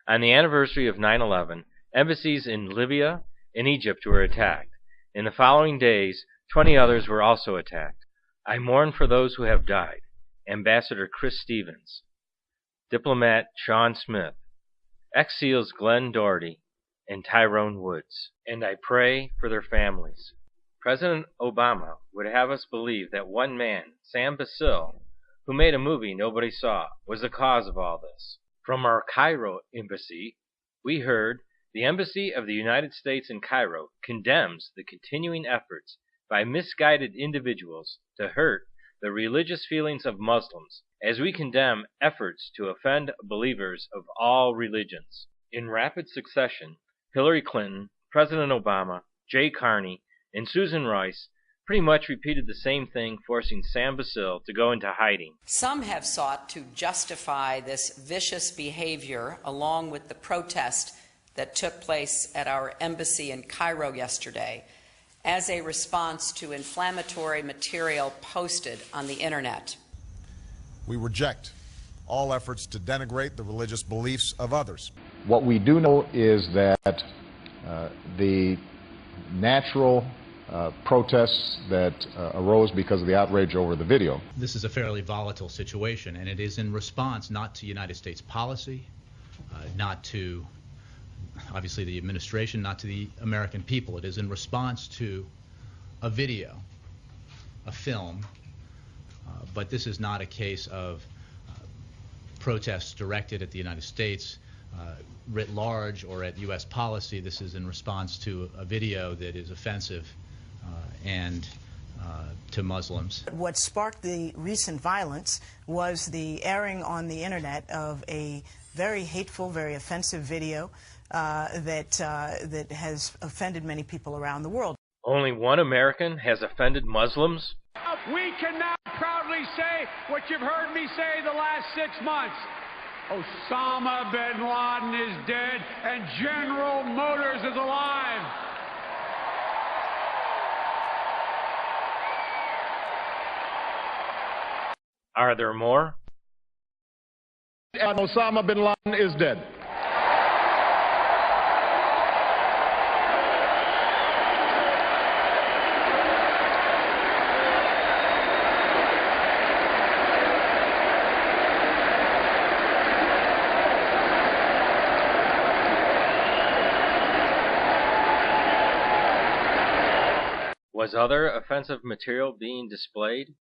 On the anniversary of 9/11, embassies in Libya and Egypt were attacked. In the following days, 20 others were also attacked. I mourn for those who have died. Ambassador Chris Stevens, Diplomat Sean Smith, ex-SEALs Glenn Doherty and Tyrone Woods, and I pray for their families. President Obama would have us believe that one man, Sam Bacile, who made a movie nobody saw, was the cause of all this. From our Cairo embassy, we heard the Embassy of the United States in Cairo condemns the continuing efforts by misguided individuals to hurt the religious feelings of Muslims, as we condemn efforts to offend believers of all religions. In rapid succession, Hilary Clinton, President Obama, Jay Carney, and Susan Rice pretty much repeated the same thing, forcing Sam Bacile to go into hiding. Some have sought to justify this vicious behavior along with the protest that took place at our embassy in Cairo yesterday as a response to inflammatory material posted on the internet. We reject all efforts to denigrate the religious beliefs of others. What we do know is that the natural protests that arose because of the outrage over the video. This is a fairly volatile situation, and it is in response not to United States policy, not to, obviously, the administration, not to the American people. It is in response to a video, a film, but this is not a case of protests directed at the United States writ large or at U.S. policy. This is in response to a video that is offensive and to Muslims. What sparked the recent violence was the airing on the internet of a very hateful, very offensive video that has offended many people around the world. Only one American has offended Muslims? We can now proudly say what you've heard me say the last 6 months. Osama bin Laden is dead and General Motors is alive. Are there more? And Osama bin Laden is dead. Was other offensive material being displayed?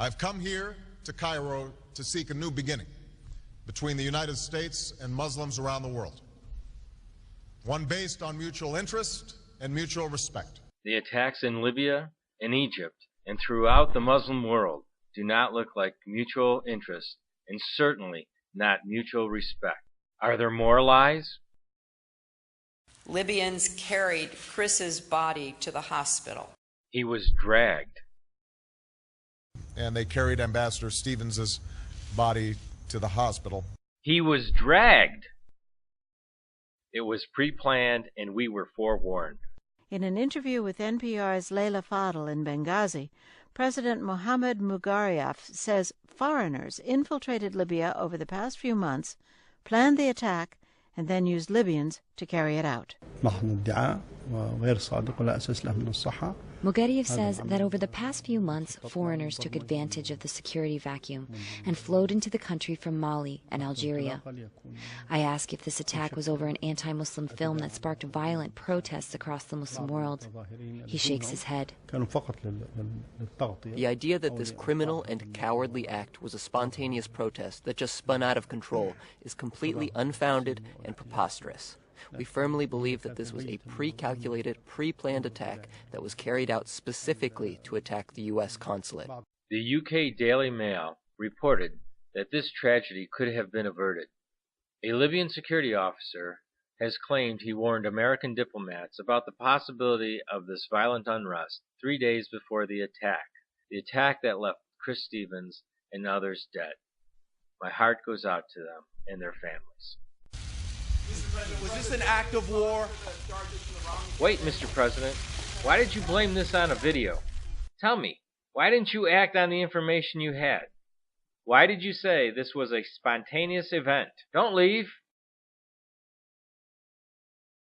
I've come here to Cairo to seek a new beginning between the United States and Muslims around the world, one based on mutual interest and mutual respect. The attacks in Libya and Egypt and throughout the Muslim world do not look like mutual interest and certainly not mutual respect. Are there more lies? Libyans carried Chris's body to the hospital. He was dragged. And they carried Ambassador Stevens' body to the hospital. He was dragged. It was pre-planned and we were forewarned. In an interview with NPR's Leila Fadel in Benghazi, President Mohamed Mugariyaf says foreigners infiltrated Libya over the past few months, planned the attack, and then used Libyans to carry it out. Mugariyaf says that over the past few months, foreigners took advantage of the security vacuum and flowed into the country from Mali and Algeria. I ask if this attack was over an anti-Muslim film that sparked violent protests across the Muslim world. He shakes his head. The idea that this criminal and cowardly act was a spontaneous protest that just spun out of control is completely unfounded and preposterous. We firmly believe that this was a pre-calculated, pre-planned attack that was carried out specifically to attack the U.S. consulate. The UK Daily Mail reported that this tragedy could have been averted. A Libyan security officer has claimed he warned American diplomats about the possibility of this violent unrest 3 days before the attack that left Chris Stevens and others dead. My heart goes out to them and their families. Was this an act of war? Wait, Mr. President. Why did you blame this on a video? Tell me, why didn't you act on the information you had? Why did you say this was a spontaneous event? Don't leave.